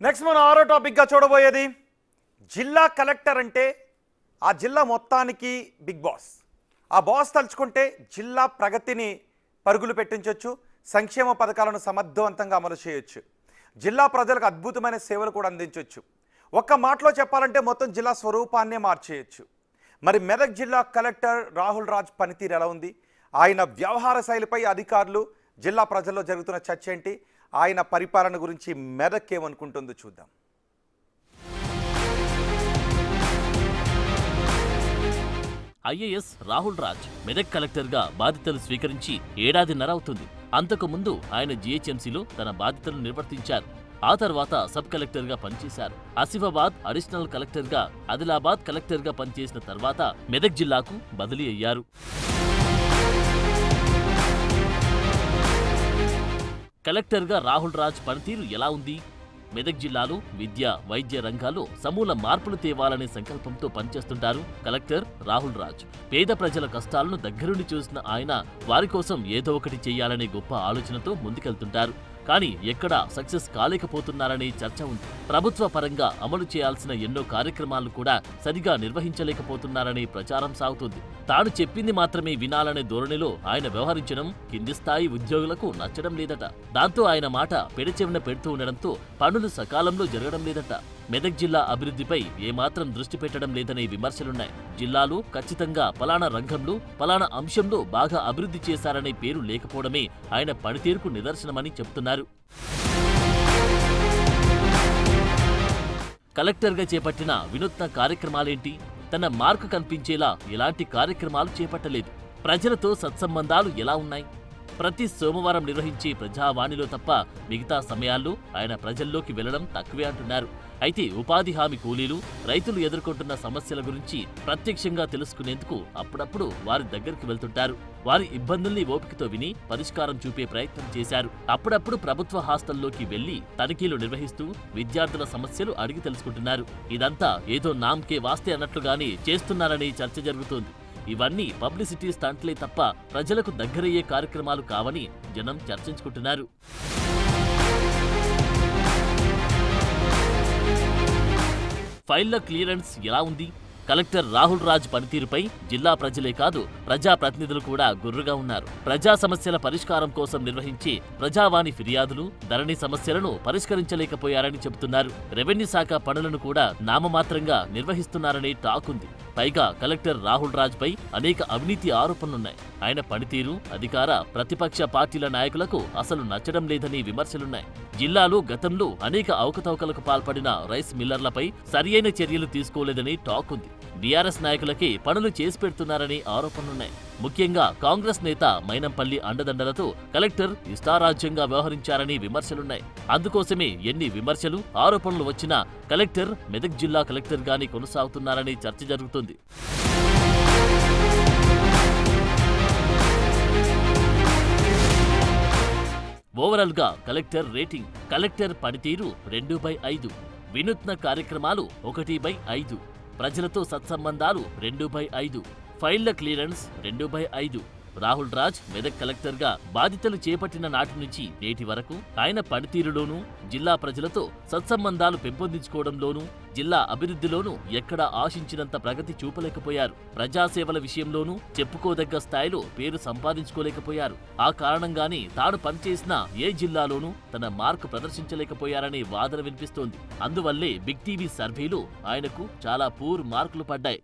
Next మనం ఆరో టాపిక్గా చూడబోయేది జిల్లా కలెక్టర్ అంటే ఆ జిల్లా మొత్తానికి బిగ్ బాస్. ఆ బాస్ తలుచుకుంటే జిల్లా ప్రగతిని పరుగులు పెట్టించవచ్చు, సంక్షేమ పథకాలను సమర్థవంతంగా అమలు చేయొచ్చు, జిల్లా ప్రజలకు అద్భుతమైన సేవలు కూడా అందించవచ్చు. ఒక్క మాటలో చెప్పాలంటే మొత్తం జిల్లా స్వరూపాన్నే మార్చేయచ్చు. మరి మెదక్ జిల్లా కలెక్టర్ రాహుల్ రాజ్ పనితీరు ఎలా ఉంది? ఆయన వ్యవహార శైలిపై అధికారులు, జిల్లా ప్రజల్లో జరుగుతున్న చర్చ ఏంటి? ఆయన పరిపాలన గురించి మెదక్ ఏమనుకుంటుందో చూద్దాం. ఐఏఎస్ రాహుల్ రాజ్ మెదక్ కలెక్టర్గా బాధ్యతలు స్వీకరించి ఏడాదిన్నర అవుతుంది. అంతకు ముందు ఆయన జీహెచ్ఎంసీలో తన బాధ్యతలు నిర్వర్తించారు. ఆ తర్వాత సబ్ కలెక్టర్గా పనిచేశారు. ఆసిఫాబాద్ అడిషనల్ కలెక్టర్గా, ఆదిలాబాద్ కలెక్టర్గా పనిచేసిన తర్వాత మెదక్ జిల్లాకు బదిలీ అయ్యారు. కలెక్టర్గా రాహుల్ రాజ్ పనితీరు ఎలా ఉంది? మెదక్ జిల్లాలో విద్య, వైద్య రంగాల్లో సమూల మార్పులు తేవాలనే సంకల్పంతో పనిచేస్తుంటారు కలెక్టర్ రాహుల్ రాజ్. పేద ప్రజల కష్టాలను దగ్గరుండి చూసిన ఆయన వారి కోసం ఏదో ఒకటి చెయ్యాలనే గొప్ప ఆలోచనతో ముందుకెళ్తుంటారు. కానీ ఎక్కడా సక్సెస్ కాలేకపోతున్నారనే చర్చ ఉంది. ప్రభుత్వ పరంగా అమలు చేయాల్సిన ఎన్నో కార్యక్రమాలను కూడా సరిగా నిర్వహించలేకపోతున్నారనే ప్రచారం సాగుతుంది. తాను చెప్పింది మాత్రమే వినాలనే ధోరణిలో ఆయన వ్యవహరించడం కింది స్థాయి ఉద్యోగులకు నచ్చడం లేదట. దాంతో ఆయన మాట పెడచెవిన పెడుతూ ఉండడంతో పనులు సకాలంలో జరగడం లేదట. మెదక్ జిల్లా అభివృద్ధిపై ఏమాత్రం దృష్టి పెట్టడం లేదనే విమర్శలున్నాయి. జిల్లాలో ఖచ్చితంగా పలానా రంగంలో, పలానా అంశంలో బాగా అభివృద్ధి చేశారనే పేరు లేకపోవడమే ఆయన పనితీరుకు నిదర్శనమని చెబుతున్నారు. కలెక్టర్గా చేపట్టిన వినూత్న కార్యక్రమాలేంటి? తన మార్కు కనిపించేలా ఎలాంటి కార్యక్రమాలు చేపట్టలేదు. ప్రజలతో సత్సంబంధాలు ఎలా ఉన్నాయి? ప్రతి సోమవారం నిర్వహించే ప్రజావాణిలో తప్ప మిగతా సమయాల్లో ఆయన ప్రజల్లోకి వెళ్లడం తక్కువే అంటున్నారు. అయితే ఉపాధి హామీ కూలీలు, రైతులు ఎదుర్కొంటున్న సమస్యల గురించి ప్రత్యక్షంగా తెలుసుకునేందుకు అప్పుడప్పుడు వారి దగ్గరికి వెళ్తుంటారు. వారి ఇబ్బందుల్ని ఓపికతో విని పరిష్కారం చూపే ప్రయత్నం చేశారు. అప్పుడప్పుడు ప్రభుత్వ హాస్టల్లోకి వెళ్లి తనిఖీలు నిర్వహిస్తూ విద్యార్థుల సమస్యలు అడిగి తెలుసుకుంటున్నారు. ఇదంతా ఏదో నామ్కే వాస్తే అన్నట్లుగానే చేస్తున్నారనే చర్చ జరుగుతోంది. ఇవన్నీ పబ్లిసిటీ స్టంట్లే తప్ప ప్రజలకు దగ్గరయ్యే కార్యక్రమాలు కావని జనం చర్చించుకుంటున్నారు. ఫైళ్ల క్లియరెన్స్ ఎలా ఉంది? కలెక్టర్ రాహుల్ రాజ్ పనితీరుపై జిల్లా ప్రజలే కాదు, ప్రజాప్రతినిధులు కూడా గుర్రుగా ఉన్నారు. ప్రజా సమస్యల పరిష్కారం కోసం నిర్వహించి ప్రజావాణి ఫిర్యాదులు, ధరణి సమస్యలను పరిష్కరించలేకపోయారని చెబుతున్నారు. రెవెన్యూ శాఖ పనులను కూడా నామమాత్రంగా నిర్వహిస్తున్నారనే టాక్ ఉంది. పైగా కలెక్టర్ రాహుల్ రాజ్ పై అనేక అవినీతి ఆరోపణలున్నాయి. ఆయన పనితీరు అధికార, ప్రతిపక్ష పార్టీల నాయకులకు అసలు నచ్చడం లేదని విమర్శలున్నాయి. జిల్లాలో గతంలో అనేక అవకతవకలకు పాల్పడిన రైస్ మిల్లర్లపై సరియైన చర్యలు తీసుకోలేదని టాక్ ఉంది. బీఆర్ఎస్ నాయకులకే పనులు చేసి పెడుతున్నారని ఆరోపణలున్నాయి. ముఖ్యంగా కాంగ్రెస్ నేత మైనంపల్లి అండదండలతో కలెక్టర్ ఇష్టారాజ్యంగా వ్యవహరించారని విమర్శలున్నాయి. అందుకోసమే ఎన్ని విమర్శలు, ఆరోపణలు వచ్చినా కలెక్టర్ మెదక్ జిల్లా కలెక్టర్గానే కొనసాగుతున్నారని చర్చ జరుగుతుంది. ఓవరాల్ గా కలెక్టర్ రేటింగ్: కలెక్టర్ పనితీరు 2/5, వినూత్న కార్యక్రమాలు 1/5, ప్రజలతో సత్సంబంధాలు 2/5, ఫైళ్ల క్లియరెన్స్ 2/5. రాహుల్ రాజ్ మెదక్ కలెక్టర్గా బాధ్యతలు చేపట్టిన నాటి నుంచి నేటి వరకు ఆయన పనితీరులోనూ, జిల్లా ప్రజలతో సత్సంబంధాలు పెంపొందించుకోవడంలోనూ, జిల్లా అభివృద్ధిలోనూ ఎక్కడా ఆశించినంత ప్రగతి చూపలేకపోయారు. ప్రజాసేవల విషయంలోనూ చెప్పుకోదగ్గ స్థాయిలో పేరు సంపాదించుకోలేకపోయారు. ఆ కారణంగానే తాను పనిచేసిన ఏ జిల్లాలోనూ తన మార్కు ప్రదర్శించలేకపోయారనే వాదన వినిపిస్తోంది. అందువల్లే బిగ్ టీవీ సర్వేలో ఆయనకు చాలా పూర్ మార్కులు పడ్డాయి.